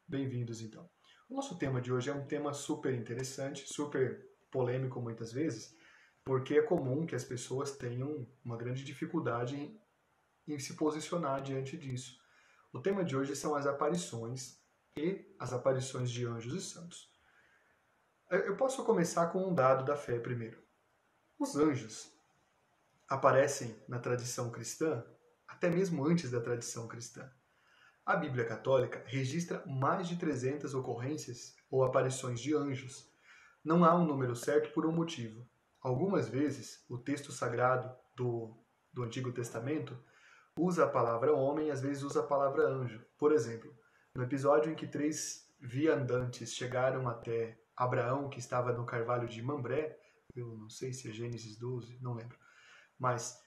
Bem-vindos então. O nosso tema de hoje é um tema super interessante, super polêmico muitas vezes, porque é comum que as pessoas tenham uma grande dificuldade em se posicionar diante disso. O tema de hoje são as aparições e as aparições de anjos e santos. Eu posso começar com um dado da fé primeiro. Os anjos aparecem na tradição cristã até mesmo antes da tradição cristã. A Bíblia Católica registra mais de 300 ocorrências ou aparições de anjos. Não há um número certo por um motivo. Algumas vezes, o texto sagrado do Antigo Testamento usa a palavra homem, às vezes usa a palavra anjo. Por exemplo, no episódio em que 3 viandantes chegaram até Abraão, que estava no carvalho de Mambré, eu não sei se é Gênesis 12, não lembro, mas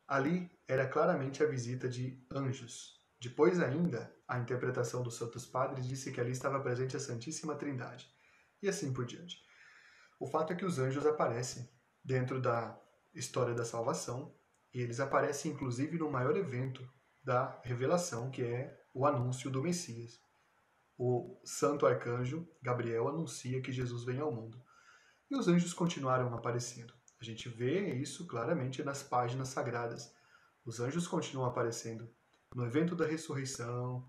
ali era claramente a visita de anjos. Depois ainda, a interpretação dos Santos Padres disse que ali estava presente a Santíssima Trindade. E assim por diante. O fato é que os anjos aparecem dentro da história da salvação, e eles aparecem inclusive no maior evento da revelação, que é o anúncio do Messias. O santo arcanjo Gabriel anuncia que Jesus vem ao mundo. E os anjos continuaram aparecendo. A gente vê isso claramente nas páginas sagradas. Os anjos continuam aparecendo no evento da ressurreição,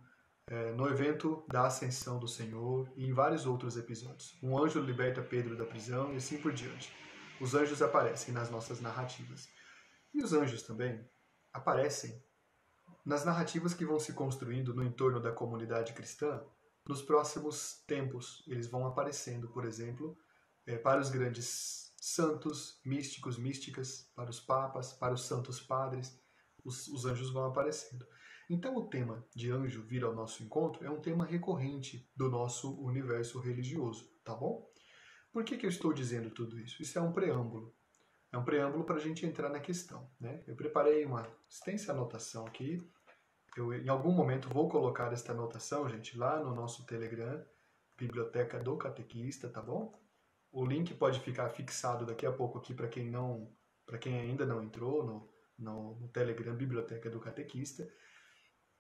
no evento da ascensão do Senhor e em vários outros episódios. Um anjo liberta Pedro da prisão e assim por diante. Os anjos aparecem nas nossas narrativas. E os anjos também aparecem nas narrativas que vão se construindo no entorno da comunidade cristã. Nos próximos tempos, eles vão aparecendo, por exemplo, para os grandes santos, místicos, místicas, para os papas, para os santos padres, os anjos vão aparecendo. Então o tema de anjo vir ao nosso encontro é um tema recorrente do nosso universo religioso, tá bom? Por que eu estou dizendo tudo isso? Isso é um preâmbulo. É um preâmbulo para a gente entrar na questão, né? Eu preparei uma extensa anotação aqui. Eu, em algum momento, vou colocar esta anotação, gente, lá no nosso Telegram, Biblioteca do Catequista, tá bom? O link pode ficar fixado daqui a pouco aqui para quem ainda não entrou no Telegram Biblioteca do Catequista.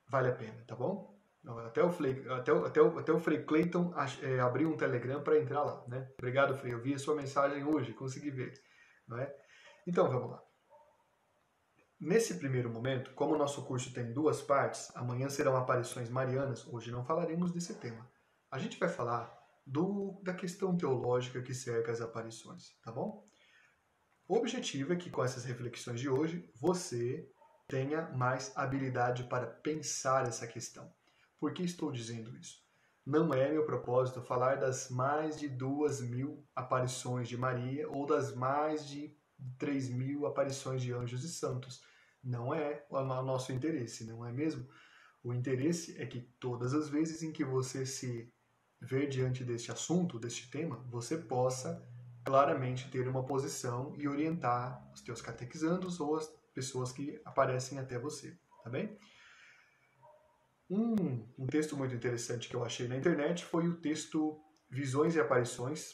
Vale a pena, tá bom? Até o Frei Cleiton abriu um Telegram para entrar lá, né? Obrigado, Frei. Eu vi a sua mensagem hoje, consegui ver, não é? Então, vamos lá. Nesse primeiro momento, como o nosso curso tem duas partes, amanhã serão aparições marianas, hoje não falaremos desse tema. A gente vai falar da questão teológica que cerca as aparições, tá bom? O objetivo é que com essas reflexões de hoje, você tenha mais habilidade para pensar essa questão. Por que estou dizendo isso? Não é meu propósito falar das mais de 2.000 aparições de Maria ou das mais de 3.000 aparições de anjos e santos. Não é o nosso interesse, não é mesmo? O interesse é que todas as vezes em que você se ver diante deste assunto, deste tema, você possa claramente ter uma posição e orientar os teus catequizandos ou as pessoas que aparecem até você, tá bem? Um texto muito interessante que eu achei na internet foi o texto Visões e Aparições,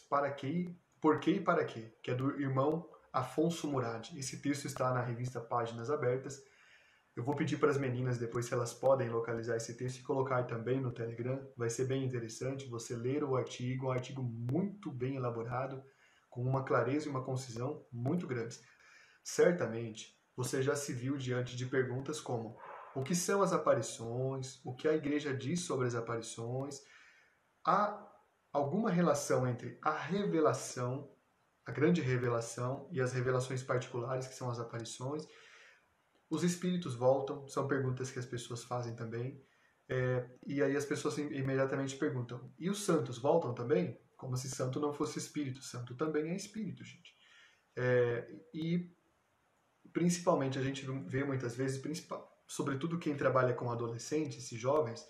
Por que e Para quê, que é do irmão Afonso Murad. Esse texto está na revista Páginas Abertas. Eu vou pedir para as meninas depois se elas podem localizar esse texto e colocar também no Telegram. Vai ser bem interessante você ler o artigo, um artigo muito bem elaborado, com uma clareza e uma concisão muito grandes. Certamente, você já se viu diante de perguntas como: o que são as aparições? O que a igreja diz sobre as aparições? Há alguma relação entre a revelação, a grande revelação, e as revelações particulares, que são as aparições? Os espíritos voltam? São perguntas que as pessoas fazem também. E aí as pessoas imediatamente perguntam: e os santos voltam também? Como se santo não fosse espírito. Santo também é espírito, gente. E principalmente a gente vê muitas vezes, sobretudo quem trabalha com adolescentes e jovens,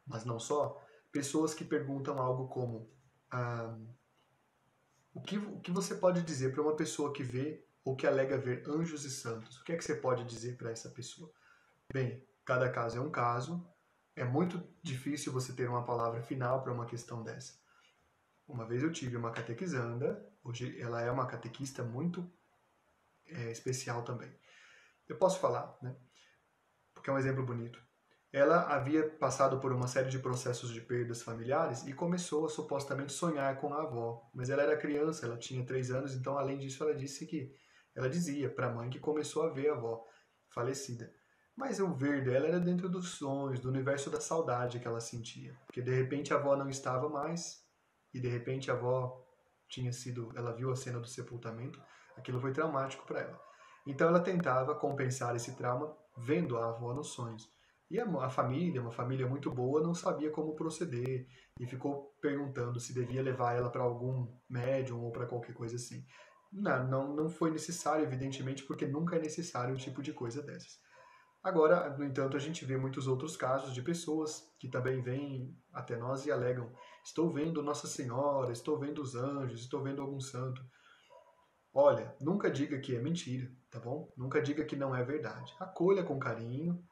mas não só, pessoas que perguntam algo como: o que você pode dizer para uma pessoa que vê ou que alega ver anjos e santos? O que é que você pode dizer para essa pessoa? Bem, cada caso é um caso. É muito difícil você ter uma palavra final para uma questão dessa. Uma vez eu tive uma catequizanda, hoje ela é uma catequista muito especial também. Eu posso falar, né? Porque é um exemplo bonito. ela havia passado por uma série de processos de perdas familiares e começou a supostamente sonhar com a avó. Mas ela era criança, ela tinha 3 anos, então além disso ela dizia para a mãe que começou a ver a avó falecida. Mas o ver dela era dentro dos sonhos, do universo da saudade que ela sentia. Porque de repente a avó não estava mais e de repente a avó ela viu a cena do sepultamento, aquilo foi traumático para ela. Então ela tentava compensar esse trauma vendo a avó nos sonhos. E a família, uma família muito boa, não sabia como proceder e ficou perguntando se devia levar ela para algum médium ou para qualquer coisa assim. Não foi necessário, evidentemente, porque nunca é necessário um tipo de coisa dessas. Agora, no entanto, a gente vê muitos outros casos de pessoas que também vêm até nós e alegam: estou vendo Nossa Senhora, estou vendo os anjos, estou vendo algum santo. Olha, nunca diga que é mentira, tá bom? Nunca diga que não é verdade. Acolha com carinho.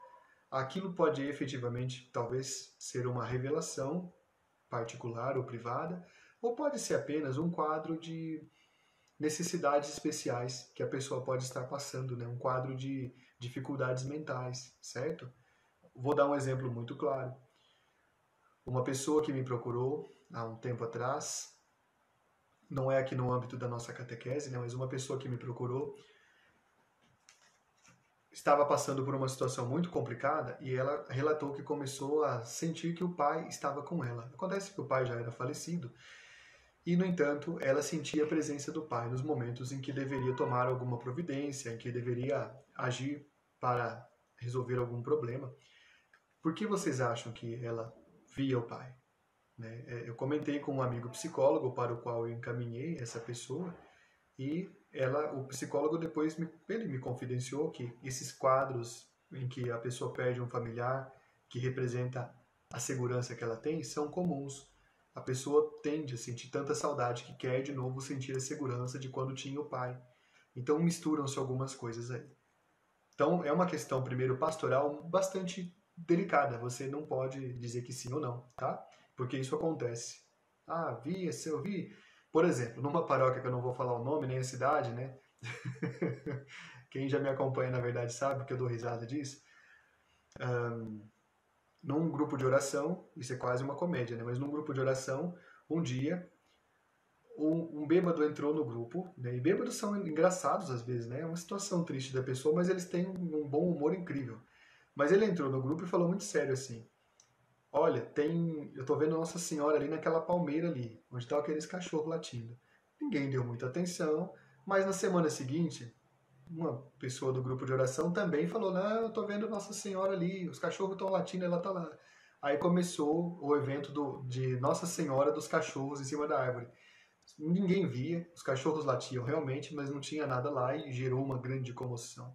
Aquilo pode efetivamente, talvez, ser uma revelação particular ou privada, ou pode ser apenas um quadro de necessidades especiais que a pessoa pode estar passando, né? Um quadro de dificuldades mentais, certo? Vou dar um exemplo muito claro. Uma pessoa que me procurou há um tempo atrás, não é aqui no âmbito da nossa catequese, né? Mas uma pessoa que me procurou estava passando por uma situação muito complicada e ela relatou que começou a sentir que o pai estava com ela. Acontece que o pai já era falecido e, no entanto, ela sentia a presença do pai nos momentos em que deveria tomar alguma providência, em que deveria agir para resolver algum problema. Por que vocês acham que ela via o pai? Eu comentei com um amigo psicólogo para o qual eu encaminhei essa pessoa e o psicólogo depois ele me confidenciou que esses quadros em que a pessoa perde um familiar que representa a segurança que ela tem são comuns. A pessoa tende a sentir tanta saudade que quer de novo sentir a segurança de quando tinha o pai. Então misturam-se algumas coisas aí. Então é uma questão, primeiro, pastoral bastante delicada. Você não pode dizer que sim ou não, tá? Porque isso acontece. Ah, se eu vi. Por exemplo, numa paróquia que eu não vou falar o nome nem a cidade, né? Quem já me acompanha, na verdade, sabe que eu dou risada disso. Num grupo de oração, isso é quase uma comédia, né? Mas num grupo de oração, um dia, um bêbado entrou no grupo, né? E bêbados são engraçados às vezes, né? É uma situação triste da pessoa, mas eles têm um bom humor incrível. Mas ele entrou no grupo e falou muito sério assim: olha, eu tô vendo Nossa Senhora ali naquela palmeira ali, onde estão aqueles cachorros latindo. Ninguém deu muita atenção, mas na semana seguinte, uma pessoa do grupo de oração também falou: não, eu tô vendo Nossa Senhora ali, os cachorros estão latindo, ela tá lá. Aí começou o evento de Nossa Senhora dos cachorros em cima da árvore. Ninguém via, os cachorros latiam realmente, mas não tinha nada lá e gerou uma grande comoção.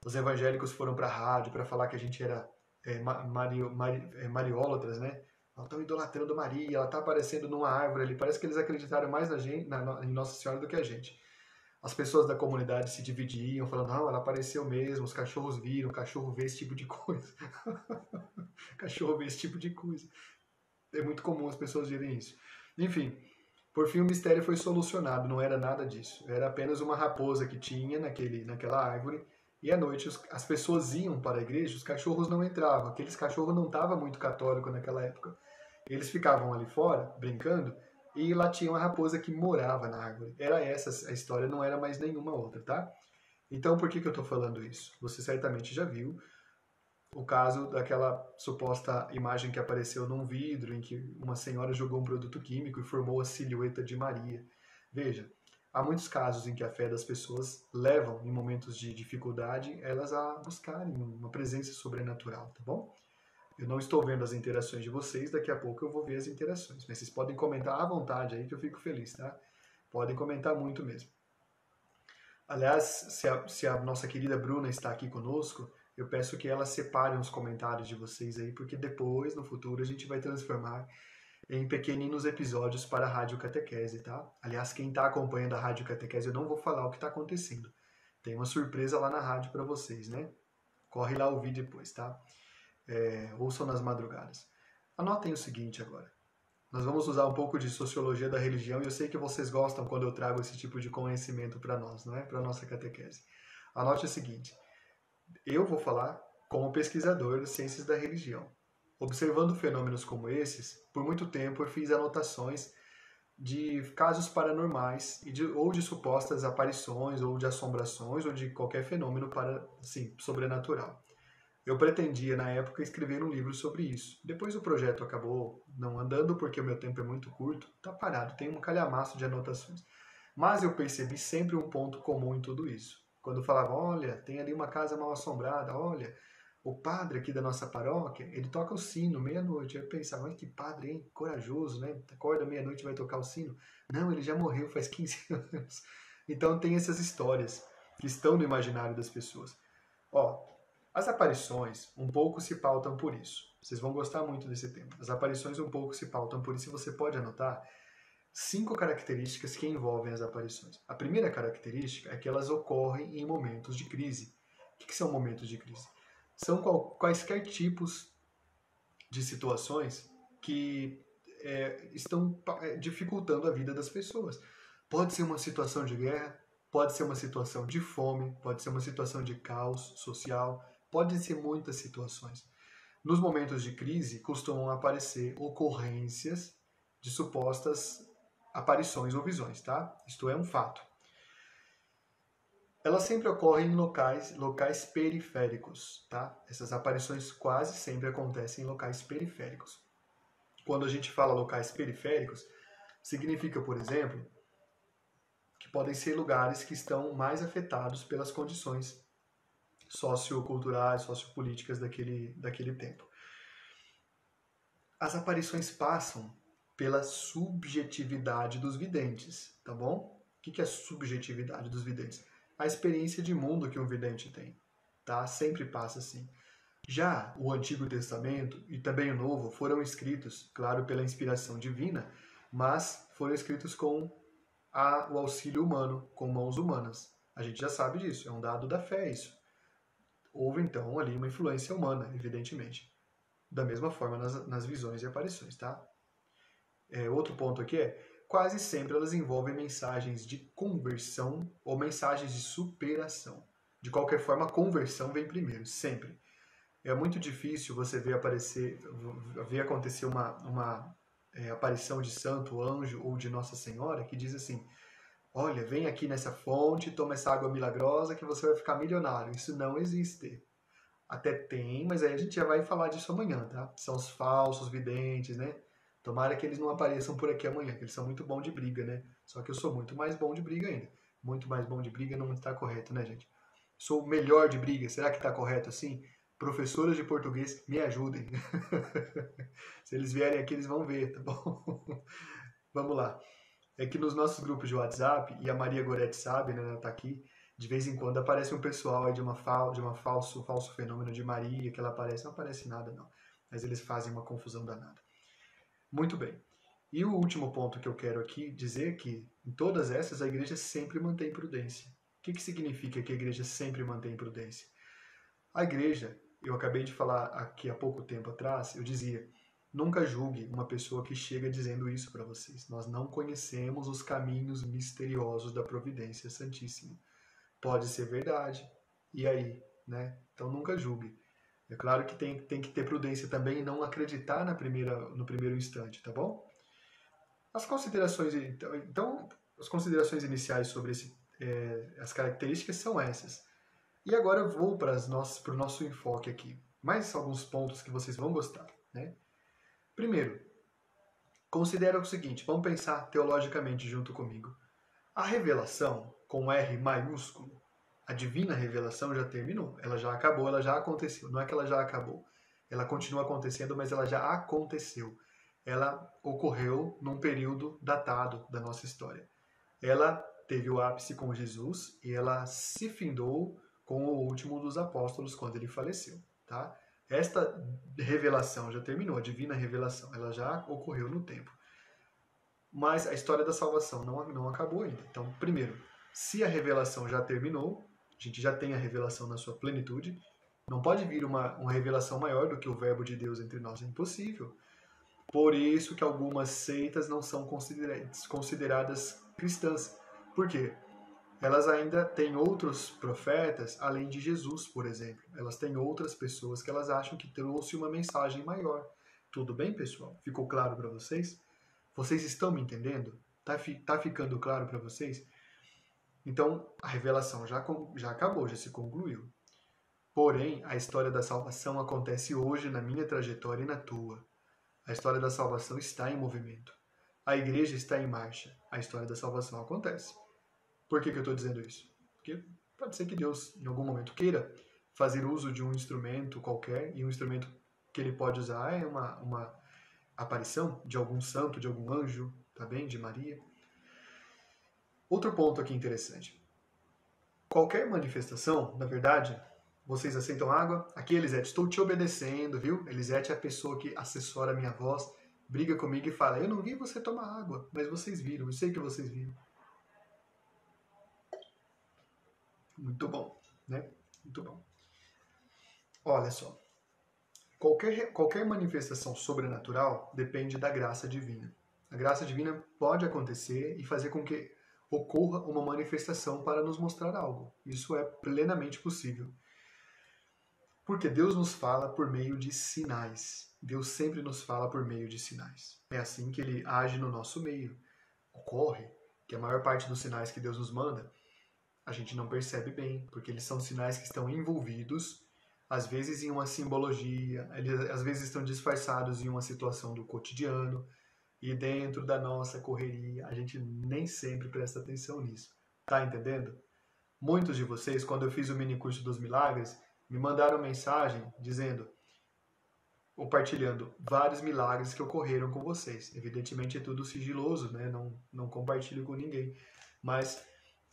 Os evangélicos foram para a rádio para falar que a gente era mariólatras, né? Elas estão idolatrando Maria, ela está aparecendo numa árvore ali. Parece que eles acreditaram mais em Nossa Senhora do que a gente. As pessoas da comunidade se dividiam, falando: não, ela apareceu mesmo, os cachorros viram, o cachorro vê esse tipo de coisa. O cachorro vê esse tipo de coisa. É muito comum as pessoas direm isso. Enfim, por fim o mistério foi solucionado, não era nada disso. Era apenas uma raposa que tinha naquela árvore e à noite as pessoas iam para a igreja, os cachorros não entravam. Aqueles cachorros não estavam muito católicos naquela época. Eles ficavam ali fora, brincando, e lá tinha uma raposa que morava na árvore. Era essa a história, não era mais nenhuma outra, tá? Então por que eu estou falando isso? Você certamente já viu o caso daquela suposta imagem que apareceu num vidro em que uma senhora jogou um produto químico e formou a silhueta de Maria. Veja, há muitos casos em que a fé das pessoas levam, em momentos de dificuldade, elas a buscarem uma presença sobrenatural, tá bom? Eu não estou vendo as interações de vocês, daqui a pouco eu vou ver as interações, mas vocês podem comentar à vontade aí que eu fico feliz, tá? Podem comentar muito mesmo. Aliás, se a nossa querida Bruna está aqui conosco, eu peço que ela separe uns comentários de vocês aí, porque depois, no futuro, a gente vai transformar em pequeninos episódios para a Rádio Catequese, tá? Aliás, quem está acompanhando a Rádio Catequese, eu não vou falar o que está acontecendo. Tem uma surpresa lá na rádio para vocês, né? Corre lá ouvir depois, tá? Ouçam nas madrugadas. Anotem o seguinte agora. Nós vamos usar um pouco de sociologia da religião e eu sei que vocês gostam quando eu trago esse tipo de conhecimento para nós, não é? Para a nossa catequese. Anote o seguinte. Eu vou falar como pesquisador das ciências da religião. Observando fenômenos como esses, por muito tempo eu fiz anotações de casos paranormais ou de supostas aparições, ou de assombrações, ou de qualquer fenômeno sobrenatural. Eu pretendia, na época, escrever um livro sobre isso. Depois o projeto acabou não andando, porque o meu tempo é muito curto, está parado, tem um calhamaço de anotações. Mas eu percebi sempre um ponto comum em tudo isso. Quando falava, olha, tem ali uma casa mal assombrada, olha, o padre aqui da nossa paróquia, ele toca o sino meia-noite. Eu pensava, mas que padre, hein? Corajoso, né? Acorda meia-noite e vai tocar o sino. Não, ele já morreu faz 15 anos. Então tem essas histórias que estão no imaginário das pessoas. Ó, as aparições um pouco se pautam por isso. Vocês vão gostar muito desse tema. As aparições um pouco se pautam por isso, e você pode anotar 5 características que envolvem as aparições. A primeira característica é que elas ocorrem em momentos de crise. O que são momentos de crise? São quaisquer tipos de situações que estão dificultando a vida das pessoas. Pode ser uma situação de guerra, pode ser uma situação de fome, pode ser uma situação de caos social, pode ser muitas situações. Nos momentos de crise, costumam aparecer ocorrências de supostas aparições ou visões, tá? Isto é um fato. Elas sempre ocorrem em locais periféricos, tá? Essas aparições quase sempre acontecem em locais periféricos. Quando a gente fala locais periféricos, significa, por exemplo, que podem ser lugares que estão mais afetados pelas condições socioculturais, sociopolíticas daquele tempo. As aparições passam pela subjetividade dos videntes, tá bom? O que é a subjetividade dos videntes? A experiência de mundo que um vidente tem, tá? Sempre passa assim. Já o Antigo Testamento e também o Novo foram escritos, claro, pela inspiração divina, mas foram escritos com o auxílio humano, com mãos humanas. A gente já sabe disso, é um dado da fé isso. Houve então ali uma influência humana, evidentemente. Da mesma forma nas visões e aparições, tá? Outro ponto aqui quase sempre elas envolvem mensagens de conversão ou mensagens de superação. De qualquer forma, a conversão vem primeiro, sempre. É muito difícil você ver acontecer uma aparição de santo, anjo ou de Nossa Senhora que diz assim, olha, vem aqui nessa fonte, toma essa água milagrosa que você vai ficar milionário. Isso não existe. Até tem, mas aí a gente já vai falar disso amanhã, tá? São os falsos videntes, né? Tomara que eles não apareçam por aqui amanhã, que eles são muito bons de briga, né? Só que eu sou muito mais bom de briga ainda. Muito mais bom de briga não está correto, né, gente? Sou o melhor de briga, será que está correto assim? Professoras de português, me ajudem. Se eles vierem aqui, eles vão ver, tá bom? Vamos lá. É que nos nossos grupos de WhatsApp, e a Maria Goretti sabe, né, ela tá aqui, de vez em quando aparece um pessoal aí de um falso fenômeno de Maria, que ela aparece, não aparece nada não, mas eles fazem uma confusão danada. Muito bem. E o último ponto que eu quero aqui dizer é que em todas essas a igreja sempre mantém prudência. O que significa que a igreja sempre mantém prudência? A igreja, eu acabei de falar aqui há pouco tempo atrás, eu dizia, nunca julgue uma pessoa que chega dizendo isso para vocês. Nós não conhecemos os caminhos misteriosos da providência santíssima. Pode ser verdade. E aí, né? Então nunca julgue. É claro que tem que ter prudência também e não acreditar no primeiro instante, tá bom? As considerações iniciais sobre as características são essas. E agora eu vou para o nosso enfoque aqui. Mais alguns pontos que vocês vão gostar, né? Primeiro, considera o seguinte, vamos pensar teologicamente junto comigo. A revelação, com R maiúsculo, a divina revelação já terminou, ela já acabou, ela já aconteceu. Não é que ela já acabou, ela continua acontecendo, mas ela já aconteceu. Ela ocorreu num período datado da nossa história. Ela teve o ápice com Jesus e ela se findou com o último dos apóstolos quando ele faleceu, tá? Esta revelação já terminou, a divina revelação, ela já ocorreu no tempo. Mas a história da salvação não acabou ainda. Então, primeiro, se a revelação já terminou, a gente já tem a revelação na sua plenitude, não pode vir uma revelação maior do que o verbo de Deus entre nós, é impossível. Por isso que algumas seitas não são consideradas cristãs. Por quê? elas ainda têm outros profetas além de Jesus, por exemplo. Elas têm outras pessoas que elas acham que trouxe uma mensagem maior. Tudo bem, pessoal? Ficou claro para vocês? Vocês estão me entendendo? Tá ficando claro para vocês? Então, a revelação já acabou, já se concluiu. Porém, a história da salvação acontece hoje na minha trajetória e na tua. A história da salvação está em movimento. A igreja está em marcha. A história da salvação acontece. Por que eu estou dizendo isso? Porque pode ser que Deus, em algum momento, queira fazer uso de um instrumento qualquer, e um instrumento que ele pode usar é uma aparição de algum santo, de algum anjo, tá bem? De Maria. Outro ponto aqui interessante. Qualquer manifestação, na verdade, vocês aceitam água? Aqui, Elisete, estou te obedecendo, viu? Elisete é a pessoa que assessora a minha voz, briga comigo e fala, eu não vi você tomar água, mas vocês viram, eu sei que vocês viram. Muito bom, né? Muito bom. Olha só. Qualquer manifestação sobrenatural depende da graça divina. A graça divina pode acontecer e fazer com que ocorra uma manifestação para nos mostrar algo. Isso é plenamente possível. Porque Deus nos fala por meio de sinais. Deus sempre nos fala por meio de sinais. É assim que Ele age no nosso meio. Ocorre que a maior parte dos sinais que Deus nos manda, a gente não percebe bem, porque eles são sinais que estão envolvidos, às vezes em uma simbologia, eles às vezes estão disfarçados em uma situação do cotidiano, e dentro da nossa correria, a gente nem sempre presta atenção nisso. Tá entendendo? Muitos de vocês, quando eu fiz o mini curso dos milagres, me mandaram mensagem dizendo, compartilhando vários milagres que ocorreram com vocês. Evidentemente é tudo sigiloso, né? Não compartilho com ninguém. Mas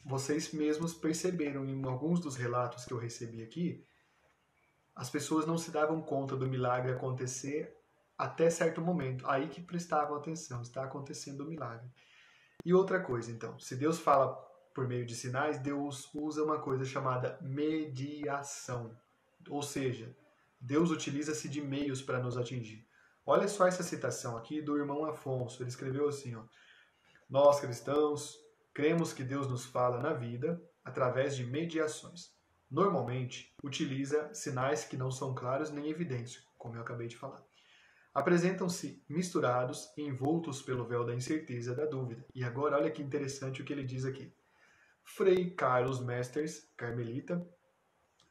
vocês mesmos perceberam em alguns dos relatos que eu recebi aqui, as pessoas não se davam conta do milagre acontecer até certo momento. Aí que prestavam atenção, está acontecendo o milagre. E outra coisa, então, se Deus fala por meio de sinais, Deus usa uma coisa chamada mediação. Ou seja, Deus utiliza-se de meios para nos atingir. Olha só essa citação aqui do irmão Afonso. Ele escreveu assim, ó, nós cristãos cremos que Deus nos fala na vida através de mediações. Normalmente, utiliza sinais que não são claros nem evidentes, como eu acabei de falar. Apresentam-se misturados e envoltos pelo véu da incerteza, da dúvida. E agora, olha que interessante o que ele diz aqui. Frei Carlos Mesters, carmelita,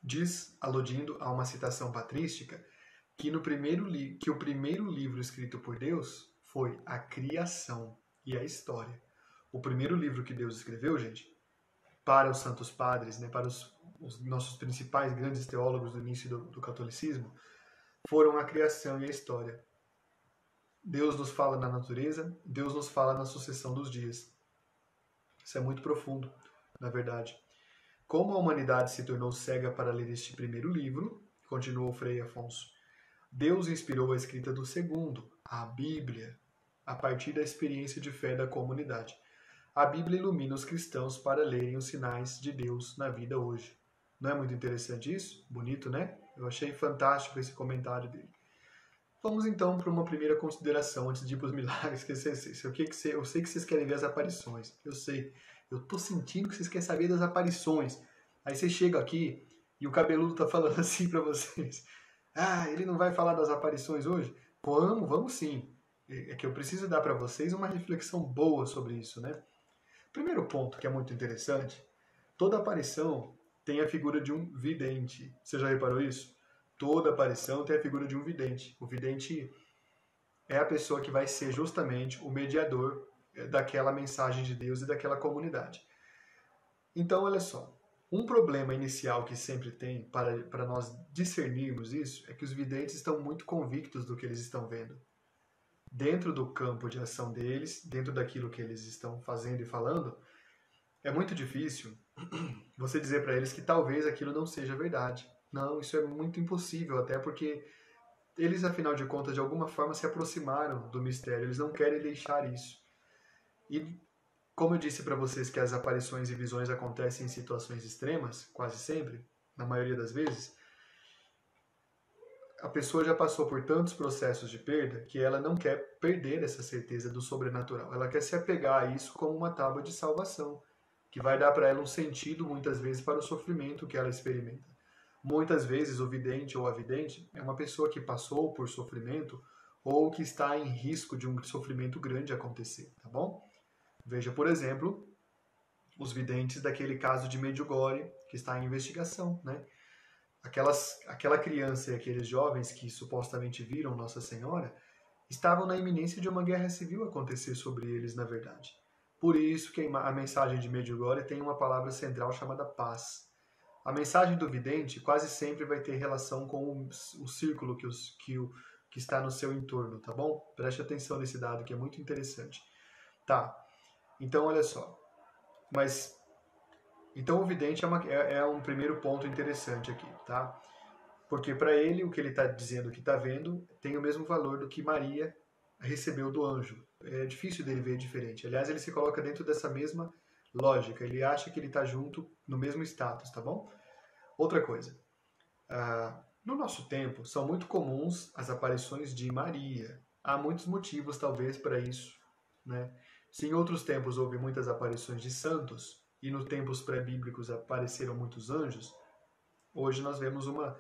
diz, aludindo a uma citação patrística, que o primeiro livro escrito por Deus foi a criação e a história. O primeiro livro que Deus escreveu, gente, para os santos padres, né, para os nossos principais grandes teólogos do início do catolicismo, foram a criação e a história. Deus nos fala na natureza, Deus nos fala na sucessão dos dias. Isso é muito profundo, na verdade. Como a humanidade se tornou cega para ler este primeiro livro, continuou Frei Afonso, Deus inspirou a escrita do segundo, a Bíblia, a partir da experiência de fé da comunidade. A Bíblia ilumina os cristãos para lerem os sinais de Deus na vida hoje. Não é muito interessante isso? Bonito, né? Eu achei fantástico esse comentário dele. Vamos então para uma primeira consideração antes de ir para os milagres. Eu sei que vocês querem ver as aparições. Eu sei. Eu tô sentindo que vocês querem saber das aparições. Aí você chega aqui e o cabeludo tá falando assim para vocês. Ah, ele não vai falar das aparições hoje? Vamos sim. É que eu preciso dar para vocês uma reflexão boa sobre isso, né? Primeiro ponto que é muito interessante, toda aparição tem a figura de um vidente. Você já reparou isso? Toda aparição tem a figura de um vidente. O vidente é a pessoa que vai ser justamente o mediador daquela mensagem de Deus e daquela comunidade. Então, olha só, um problema inicial que sempre tem para nós discernirmos isso é que os videntes estão muito convictos do que eles estão vendo. Dentro do campo de ação deles, dentro daquilo que eles estão fazendo e falando, é muito difícil você dizer para eles que talvez aquilo não seja verdade. Não, isso é muito impossível, até porque eles, afinal de contas, de alguma forma se aproximaram do mistério, eles não querem deixar isso. E como eu disse para vocês que as aparições e visões acontecem em situações extremas, quase sempre, na maioria das vezes, a pessoa já passou por tantos processos de perda que ela não quer perder essa certeza do sobrenatural. Ela quer se apegar a isso como uma tábua de salvação. que vai dar para ela um sentido, muitas vezes, para o sofrimento que ela experimenta. Muitas vezes, o vidente ou a vidente é uma pessoa que passou por sofrimento ou que está em risco de um sofrimento grande acontecer, tá bom? Veja, por exemplo, os videntes daquele caso de Medjugorje, que está em investigação, né? Aquela criança e aqueles jovens que supostamente viram Nossa Senhora estavam na iminência de uma guerra civil acontecer sobre eles, na verdade. Por isso que a mensagem de Medjugorje tem uma palavra central chamada paz. A mensagem do vidente quase sempre vai ter relação com o círculo que está no seu entorno, tá bom? Preste atenção nesse dado que é muito interessante. Tá, então olha só. Então o vidente é um primeiro ponto interessante aqui, tá? Porque para ele, o que ele está dizendo que está vendo tem o mesmo valor do que Maria recebeu do anjo. É difícil dele ver diferente. Aliás, ele se coloca dentro dessa mesma lógica. Ele acha que ele está junto no mesmo status, tá bom? Outra coisa. No nosso tempo, são muito comuns as aparições de Maria. Há muitos motivos, talvez, para isso, né? Se em outros tempos houve muitas aparições de santos, e nos tempos pré-bíblicos apareceram muitos anjos, hoje nós vemos uma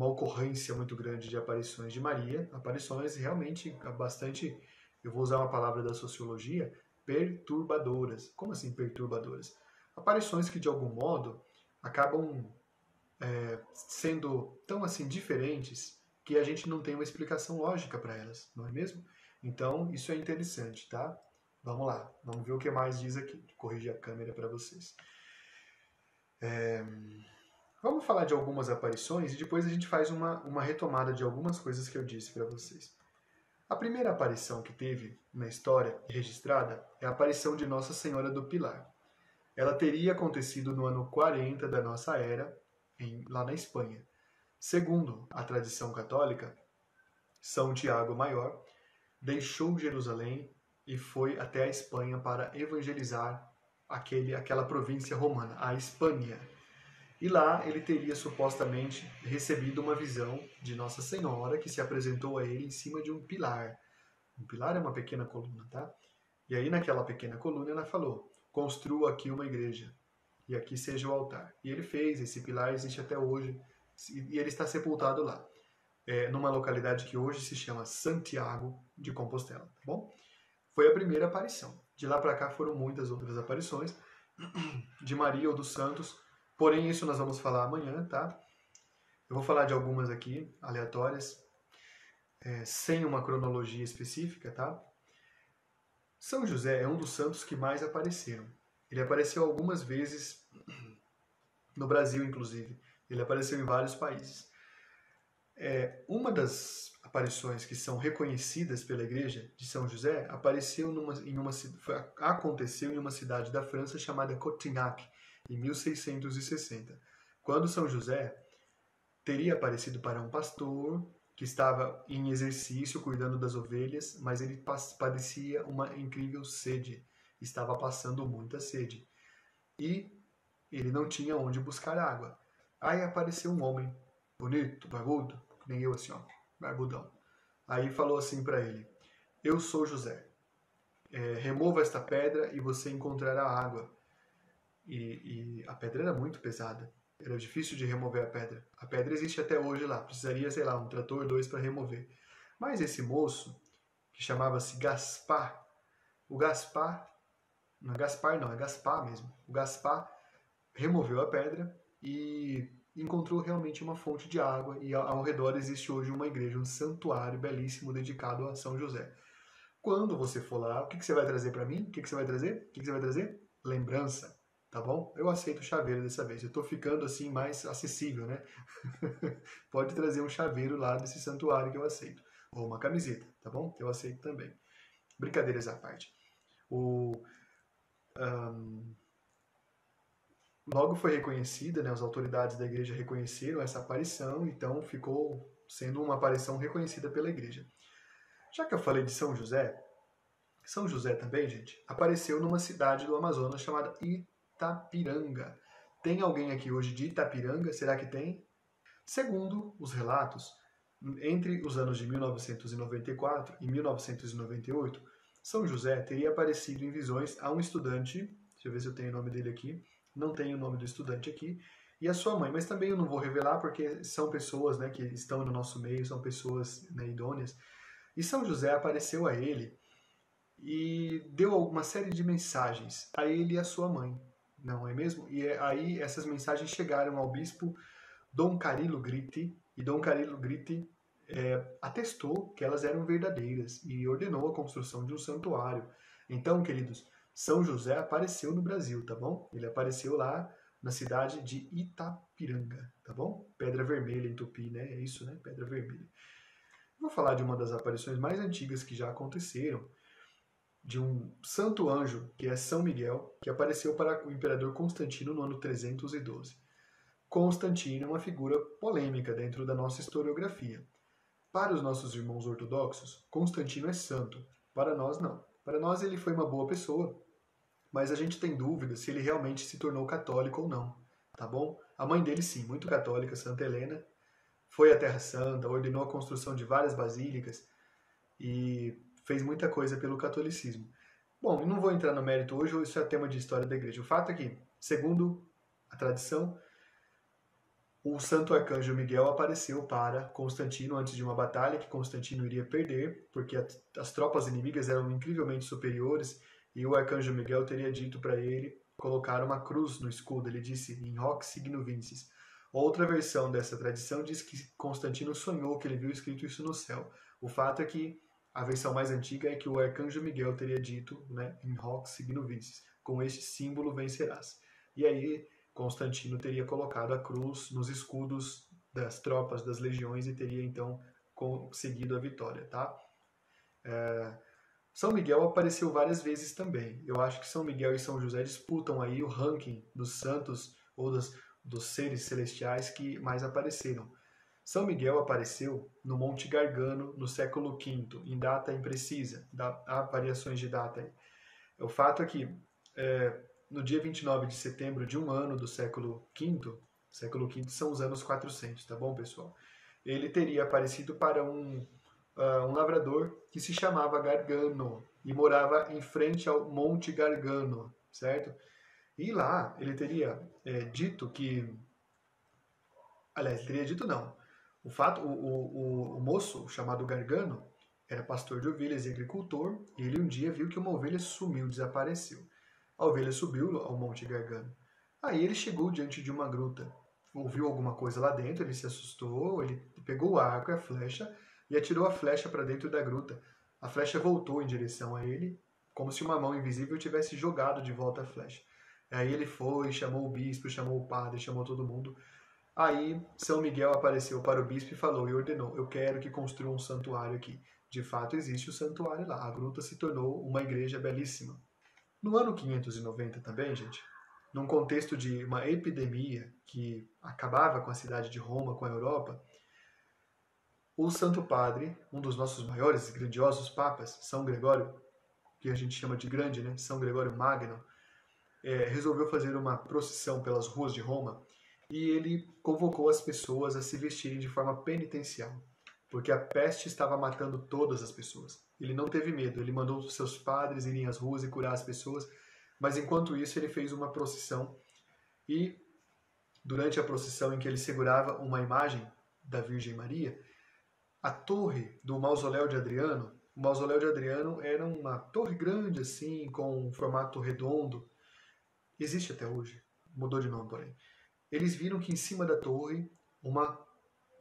ocorrência muito grande de aparições de Maria, aparições realmente bastante, eu vou usar uma palavra da sociologia, perturbadoras. Como assim perturbadoras? Aparições que de algum modo acabam sendo tão assim diferentes que a gente não tem uma explicação lógica para elas, não é mesmo? Então isso é interessante, tá? Vamos lá, vamos ver o que mais diz aqui. Vou corrigir a câmera para vocês. Vamos falar de algumas aparições e depois a gente faz uma retomada de algumas coisas que eu disse para vocês. A primeira aparição que teve na história registrada é a aparição de Nossa Senhora do Pilar. Ela teria acontecido no ano 40 da nossa era, lá na Espanha. Segundo a tradição católica, São Tiago Maior deixou Jerusalém e foi até a Espanha para evangelizar aquela província romana, a Espanha. E lá ele teria supostamente recebido uma visão de Nossa Senhora que se apresentou a ele em cima de um pilar. Um pilar é uma pequena coluna, tá? E aí naquela pequena coluna ela falou: construa aqui uma igreja e aqui seja o altar. E ele fez, esse pilar existe até hoje e ele está sepultado lá, numa localidade que hoje se chama Santiago de Compostela, tá bom? Foi a primeira aparição. De lá para cá foram muitas outras aparições de Maria ou dos santos, porém isso nós vamos falar amanhã, tá? Eu vou falar de algumas aqui, aleatórias, sem uma cronologia específica, tá? São José é um dos santos que mais apareceram. Ele apareceu algumas vezes no Brasil, inclusive. Ele apareceu em vários países. Uma das aparições que são reconhecidas pela Igreja de São José aconteceu em uma cidade da França chamada Cotignac, em 1660, quando São José teria aparecido para um pastor que estava em exercício cuidando das ovelhas, mas ele padecia uma incrível sede, estava passando muita sede e ele não tinha onde buscar água. Aí apareceu um homem bonito, barbudo, que nem eu assim, ó, barbudão. Aí falou assim para ele: eu sou José, remova esta pedra e você encontrará água. E a pedra era muito pesada, era difícil de remover a pedra. A pedra existe até hoje lá, precisaria, sei lá, um trator, 2 para remover. Mas esse moço, que chamava-se Gaspar, o Gaspar, não é Gaspar não, é Gaspar mesmo. O Gaspar removeu a pedra e encontrou realmente uma fonte de água, e ao redor existe hoje uma igreja, um santuário belíssimo dedicado a São José. Quando você for lá, o que você vai trazer para mim? O que você vai trazer? O que você vai trazer? Lembrança, tá bom? Eu aceito o chaveiro dessa vez, eu estou ficando assim mais acessível, né? Pode trazer um chaveiro lá desse santuário que eu aceito, ou uma camiseta, tá bom? Eu aceito também. Brincadeiras à parte. Logo foi reconhecida, né, as autoridades da igreja reconheceram essa aparição, então ficou sendo uma aparição reconhecida pela igreja. Já que eu falei de São José também, gente, apareceu numa cidade do Amazonas chamada Itapiranga. Tem alguém aqui hoje de Itapiranga? Será que tem? Segundo os relatos, entre os anos de 1994 e 1998, São José teria aparecido em visões a um estudante Deixa eu ver se eu tenho o nome dele aqui. Não tenho o nome do estudante aqui. E a sua mãe, mas também eu não vou revelar porque são pessoas, né, que estão no nosso meio, são pessoas, né, idôneas. E São José apareceu a ele e deu uma série de mensagens a ele e a sua mãe, não é mesmo? E aí essas mensagens chegaram ao bispo Dom Carilo Gritti, e Dom Carilo Gritti atestou que elas eram verdadeiras e ordenou a construção de um santuário. Então, queridos, São José apareceu no Brasil, tá bom? Ele apareceu lá na cidade de Itapiranga, tá bom? Pedra Vermelha em Tupi, né? É isso, né? Pedra Vermelha. Vou falar de uma das aparições mais antigas que já aconteceram, de um santo anjo, que é São Miguel, que apareceu para o imperador Constantino no ano 312. Constantino é uma figura polêmica dentro da nossa historiografia. Para os nossos irmãos ortodoxos, Constantino é santo. Para nós, não. Para nós, ele foi uma boa pessoa, mas a gente tem dúvida se ele realmente se tornou católico ou não, tá bom? A mãe dele, sim, muito católica, Santa Helena, foi à Terra Santa, ordenou a construção de várias basílicas e fez muita coisa pelo catolicismo. Bom, não vou entrar no mérito hoje, isso é tema de história da igreja. O fato é que, segundo a tradição, o santo arcanjo Miguel apareceu para Constantino antes de uma batalha que Constantino iria perder, porque as tropas inimigas eram incrivelmente superiores, e o arcanjo Miguel teria dito para ele colocar uma cruz no escudo. Ele disse, in hoc signo vinces. Outra versão dessa tradição diz que Constantino sonhou que ele viu escrito isso no céu. O fato é que a versão mais antiga é que o arcanjo Miguel teria dito, né, in hoc signo vinces, com este símbolo vencerás. E aí Constantino teria colocado a cruz nos escudos das tropas, das legiões, e teria então conseguido a vitória, tá? São Miguel apareceu várias vezes também. Eu acho que São Miguel e São José disputam aí o ranking dos santos ou dos seres celestiais que mais apareceram. São Miguel apareceu no Monte Gargano no século V, em data imprecisa, há variações de data aí. O fato é que no dia 29 de setembro de um ano do século V são os anos 400, tá bom, pessoal? Ele teria aparecido para um lavrador que se chamava Gargano e morava em frente ao Monte Gargano, certo? E lá ele teria dito que... Aliás, ele teria dito não. O moço chamado Gargano era pastor de ovelhas e agricultor, e ele um dia viu que uma ovelha sumiu, desapareceu. A ovelha subiu ao Monte Gargano. Aí ele chegou diante de uma gruta. Ouviu alguma coisa lá dentro, ele se assustou, ele pegou o arco e a flecha e atirou a flecha para dentro da gruta. A flecha voltou em direção a ele, como se uma mão invisível tivesse jogado de volta a flecha. Aí ele foi, chamou o bispo, chamou o padre, chamou todo mundo. Aí São Miguel apareceu para o bispo e falou e ordenou, eu quero que construa um santuário aqui. De fato existe o santuário lá, a gruta se tornou uma igreja belíssima. No ano 590 também, gente, num contexto de uma epidemia que acabava com a cidade de Roma, com a Europa, o Santo Padre, um dos nossos maiores e grandiosos papas, São Gregório, que a gente chama de grande, né? São Gregório Magno, resolveu fazer uma procissão pelas ruas de Roma e ele convocou as pessoas a se vestirem de forma penitencial, porque a peste estava matando todas as pessoas. Ele não teve medo, ele mandou seus padres irem às ruas e curar as pessoas, mas enquanto isso ele fez uma procissão e durante a procissão em que ele segurava uma imagem da Virgem Maria, a torre do mausoléu de Adriano, o mausoléu de Adriano era uma torre grande assim, com um formato redondo, existe até hoje, mudou de nome porém. Eles viram que em cima da torre uma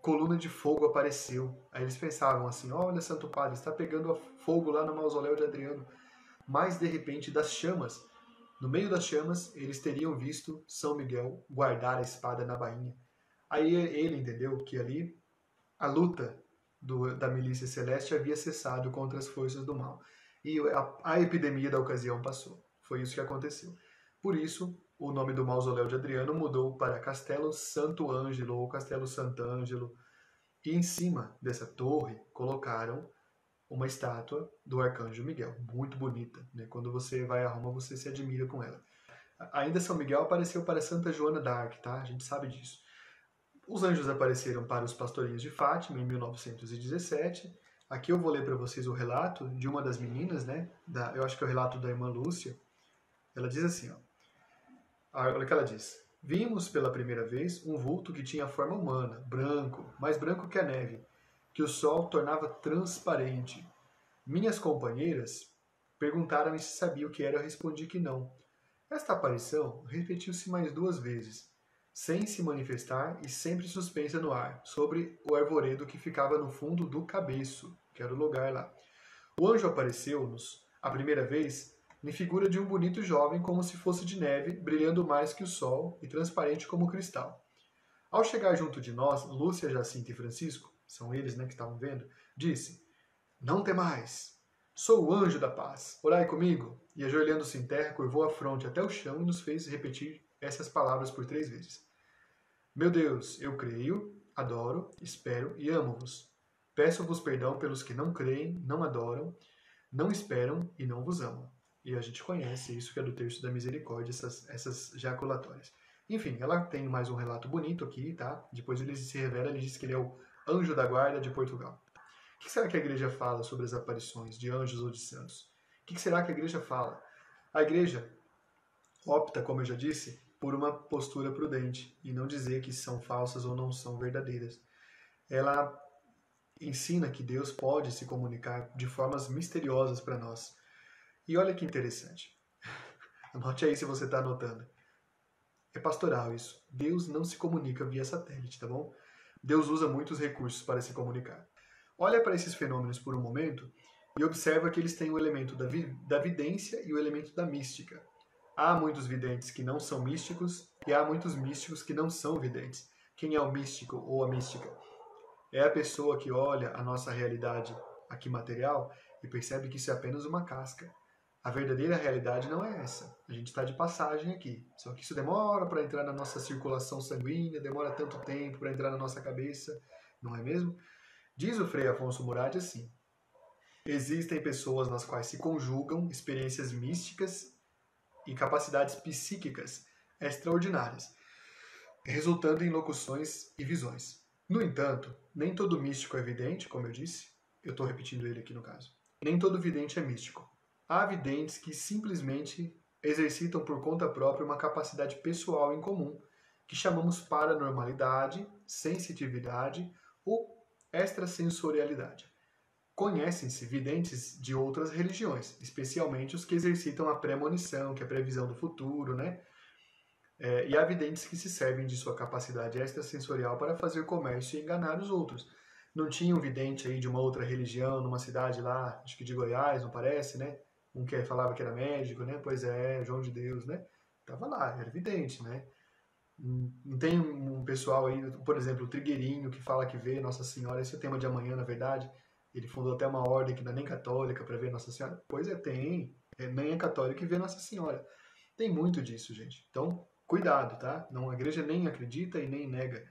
coluna de fogo apareceu. Aí eles pensavam assim, olha, Santo Padre, está pegando fogo lá no mausoléu de Adriano. Mas, de repente, das chamas, no meio das chamas, eles teriam visto São Miguel guardar a espada na bainha. Aí ele entendeu que ali a luta da milícia celeste havia cessado contra as forças do mal. E a epidemia da ocasião passou. Foi isso que aconteceu. Por isso, o nome do mausoléu de Adriano mudou para Castelo Santo Ângelo ou Castelo Sant'Angelo. E em cima dessa torre colocaram uma estátua do Arcanjo Miguel, muito bonita, né? Quando você vai a Roma, você se admira com ela. Ainda São Miguel apareceu para Santa Joana d'Arc, tá? A gente sabe disso. Os anjos apareceram para os pastorinhos de Fátima em 1917. Aqui eu vou ler para vocês o relato de uma das meninas, né? Eu acho que é o relato da irmã Lúcia. Ela diz assim, ó. Olha o que ela diz. Vimos pela primeira vez um vulto que tinha forma humana, branco, mais branco que a neve, que o sol tornava transparente. Minhas companheiras perguntaram-me se sabia o que era, eu respondi que não. Esta aparição repetiu-se mais 2 vezes, sem se manifestar e sempre suspensa no ar, sobre o arvoredo que ficava no fundo do cabeço, que era o lugar lá. O anjo apareceu-nos, a primeira vez, em figura de um bonito jovem como se fosse de neve, brilhando mais que o sol e transparente como cristal. Ao chegar junto de nós, Lúcia, Jacinta e Francisco, são eles, né, que estavam vendo, disse: Não temais, sou o anjo da paz, orai comigo. E ajoelhando-se em terra, curvou a fronte até o chão e nos fez repetir essas palavras por 3 vezes. Meu Deus, eu creio, adoro, espero e amo-vos. Peço-vos perdão pelos que não creem, não adoram, não esperam e não vos amam. E a gente conhece isso que é do terço da misericórdia, essas jaculatórias. Enfim, ela tem mais um relato bonito aqui, tá? Depois ele se revela, ele diz que ele é o anjo da guarda de Portugal. O que será que a igreja fala sobre as aparições de anjos ou de santos? O que será que a igreja fala? A igreja opta, como eu já disse, por uma postura prudente e não dizer que são falsas ou não são verdadeiras. Ela ensina que Deus pode se comunicar de formas misteriosas para nós. E olha que interessante. Anote aí se você está anotando. É pastoral isso. Deus não se comunica via satélite, tá bom? Deus usa muitos recursos para se comunicar. Olha para esses fenômenos por um momento e observa que eles têm o elemento da vidência e o elemento da mística. Há muitos videntes que não são místicos e há muitos místicos que não são videntes. Quem é o místico ou a mística? É a pessoa que olha a nossa realidade aqui material e percebe que isso é apenas uma casca. A verdadeira realidade não é essa. A gente está de passagem aqui. Só que isso demora para entrar na nossa circulação sanguínea, demora tanto tempo para entrar na nossa cabeça, não é mesmo? Diz o Frei Afonso Murat assim: existem pessoas nas quais se conjugam experiências místicas e capacidades psíquicas extraordinárias, resultando em locuções e visões. No entanto, nem todo místico é vidente, como eu disse, eu estou repetindo ele aqui no caso. Nem todo vidente é místico. Há videntes que simplesmente exercitam por conta própria uma capacidade pessoal em comum, que chamamos paranormalidade, sensitividade ou extrasensorialidade. Conhecem-se videntes de outras religiões, especialmente os que exercitam a premonição, que é a previsão do futuro, né? E há videntes que se servem de sua capacidade extrasensorial para fazer comércio e enganar os outros. Não tinha um vidente aí de uma outra religião, numa cidade lá, acho que de Goiás, não parece, né? Um que falava que era médico, né? Pois é, João de Deus, né? Tava lá, era vidente, né? Não tem um pessoal aí, por exemplo, o Trigueirinho, que fala que vê Nossa Senhora, esse é o tema de amanhã, na verdade. Ele fundou até uma ordem que não é nem católica para ver Nossa Senhora. Pois é, tem. Nem é católico e vê Nossa Senhora. Tem muito disso, gente. Então, cuidado, tá? Não, a igreja nem acredita e nem nega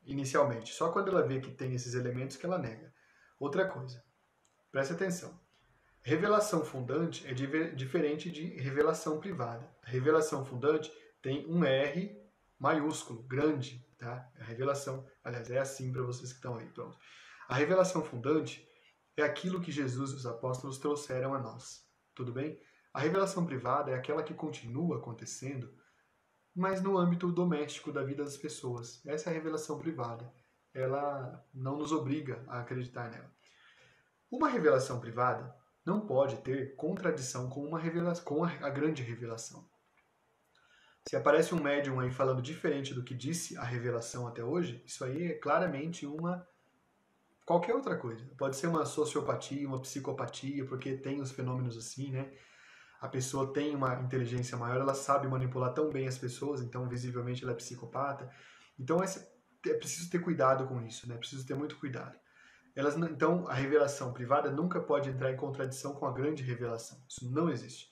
inicialmente. Só quando ela vê que tem esses elementos que ela nega. Outra coisa, preste atenção. Revelação fundante é diferente de revelação privada. A revelação fundante tem um R maiúsculo, grande, tá? A revelação, aliás, é assim para vocês que estão aí, pronto. A revelação fundante é aquilo que Jesus e os apóstolos trouxeram a nós, tudo bem? A revelação privada é aquela que continua acontecendo, mas no âmbito doméstico da vida das pessoas. Essa é a revelação privada. Ela não nos obriga a acreditar nela. Uma revelação privada não pode ter contradição com uma revelação, com a grande revelação. Se aparece um médium aí falando diferente do que disse a revelação até hoje, isso aí é claramente uma qualquer outra coisa. Pode ser uma sociopatia, uma psicopatia, porque tem os fenômenos assim, né? A pessoa tem uma inteligência maior, ela sabe manipular tão bem as pessoas, então visivelmente ela é psicopata. Então é preciso ter cuidado com isso, né? É preciso ter muito cuidado. Então, a revelação privada nunca pode entrar em contradição com a grande revelação. Isso não existe.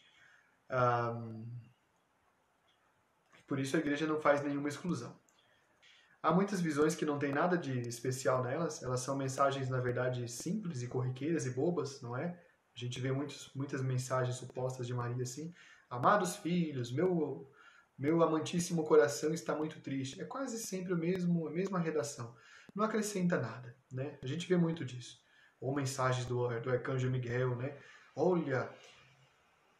Por isso a igreja não faz nenhuma exclusão. Há muitas visões que não tem nada de especial nelas. Elas são mensagens, na verdade, simples e corriqueiras e bobas, não é? A gente vê muitas mensagens supostas de Maria assim. Amados filhos, meu amantíssimo coração está muito triste. É quase sempre a mesma redação. Não acrescenta nada, né? A gente vê muito disso. Ou mensagens do arcanjo Miguel, né? Olha,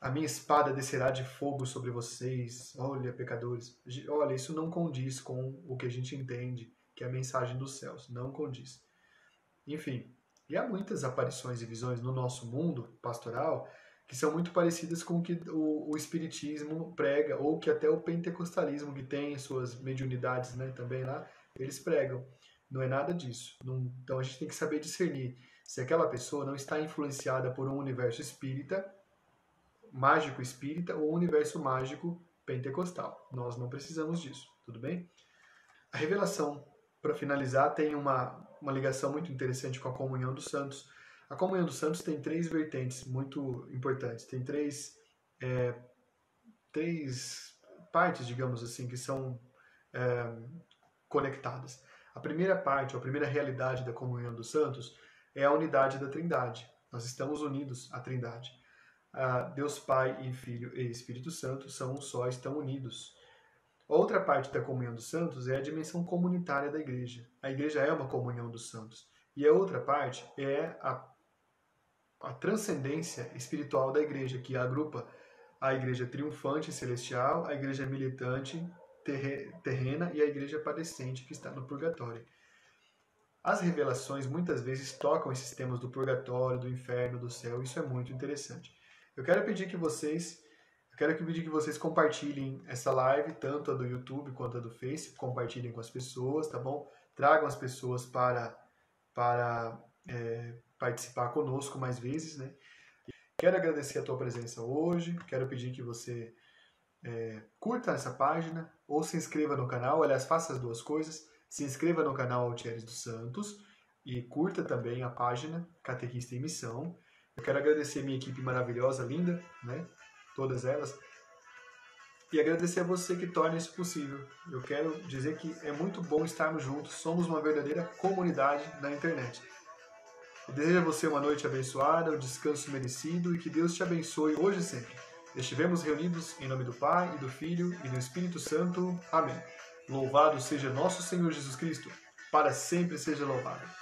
a minha espada descerá de fogo sobre vocês. Olha, pecadores. Olha, isso não condiz com o que a gente entende, que é a mensagem dos céus. Não condiz. Enfim, e há muitas aparições e visões no nosso mundo pastoral que são muito parecidas com o que o Espiritismo prega, ou que até o pentecostalismo, que tem suas mediunidades, né, também lá, eles pregam. Não é nada disso. Então a gente tem que saber discernir se aquela pessoa não está influenciada por um universo espírita, mágico espírita, ou um universo mágico pentecostal. Nós não precisamos disso, tudo bem? A revelação, para finalizar, tem uma ligação muito interessante com a comunhão dos santos. A comunhão dos santos tem 3 vertentes muito importantes. Tem três partes, digamos assim, que são conectadas. A primeira parte, ou a primeira realidade da comunhão dos santos é a unidade da Trindade. Nós estamos unidos à Trindade. Deus Pai e Filho e Espírito Santo são um só, estão unidos. Outra parte da comunhão dos santos é a dimensão comunitária da igreja. A igreja é uma comunhão dos santos. E a outra parte é a transcendência espiritual da igreja, que agrupa a igreja triunfante celestial, a igreja militante terrena e a igreja padecente que está no purgatório. As revelações muitas vezes tocam esses temas do purgatório, do inferno, do céu. Isso é muito interessante. Eu quero pedir que vocês compartilhem essa live, tanto a do YouTube quanto a do Face, compartilhem com as pessoas, tá bom? Tragam as pessoas para participar conosco mais vezes, né? Quero agradecer a tua presença hoje, quero pedir que você curta essa página ou se inscreva no canal. Aliás, faça as duas coisas. Se inscreva no canal Altieres dos Santos e curta também a página Catequista em Missão. Eu quero agradecer minha equipe maravilhosa, linda, né? Todas elas. E agradecer a você que torna isso possível. Eu quero dizer que é muito bom estarmos juntos. Somos uma verdadeira comunidade na internet. Eu desejo a você uma noite abençoada, um descanso merecido e que Deus te abençoe hoje e sempre. Estivemos reunidos em nome do Pai, e do Filho e do Espírito Santo. Amém. Louvado seja nosso Senhor Jesus Cristo. Para sempre seja louvado.